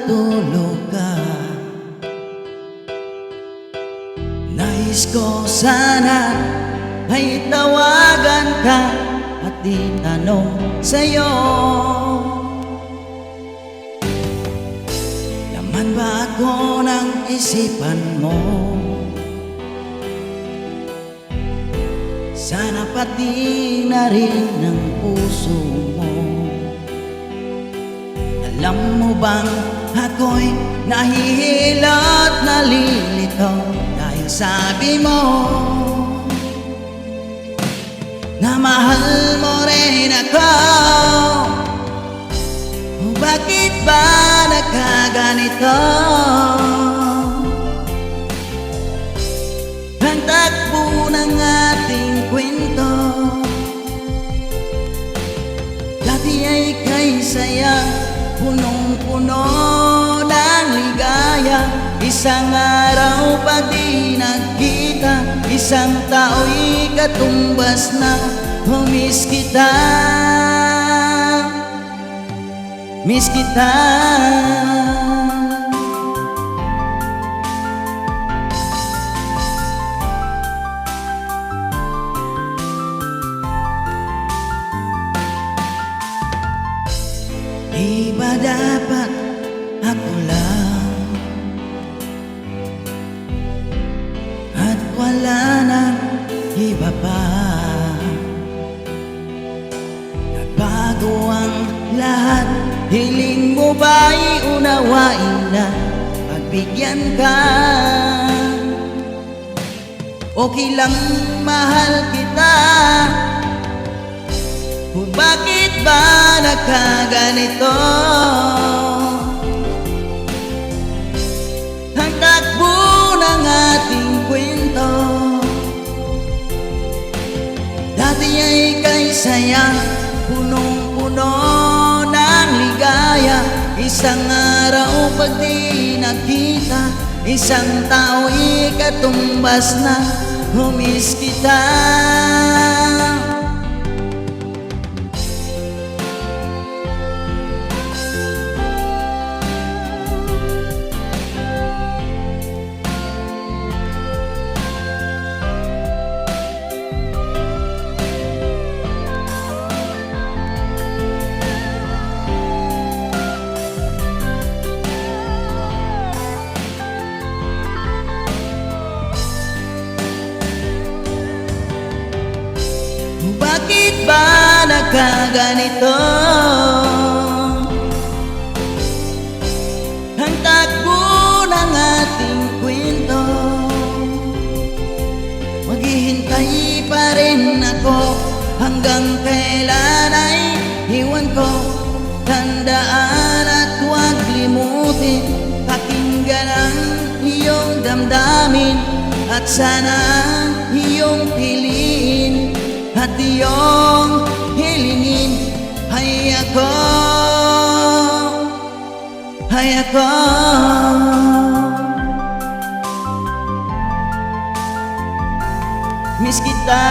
natutulog ka. Nais ko sana ay tawagan ka at itanong sa'yo, laman ba ako ng isipan mo? Sana pati na rin ng puso mo. Alam mo bang ako'y nahihilo at nalilito dahil sabi mo na mahal mo rin ako. Bakit ba nagkaganito? Ang takbo ng ating kwento, dati ay kay saya, punong-puno ng ligaya. Isang araw pag di nagkita, isang tao'y katumbas na. Miss kita, miss kita. Di ba dapat ako lang at wala nang iba pa? Nagbago ang lahat, hiling mo ba'y unawain na pagbigyan ka? Okay lang mahal kita, kung bakit ba nagkaganito? Ang takbo ng ating kwento, dati ay kay saya, punong-puno ng ligaya. Isang araw pag di nagkita, isang tao'y katumbas na. Miss kita, bakit ba nagkaganito? Ang takbo ng ating kwento, maghihintay pa rin ako hanggang kailan ay iwan ko. Tandaan at huwag limutin, pakinggan ang iyong damdamin at sana iyong piliin at iyong hilingin. Ay ako, ay ako. Miss kita.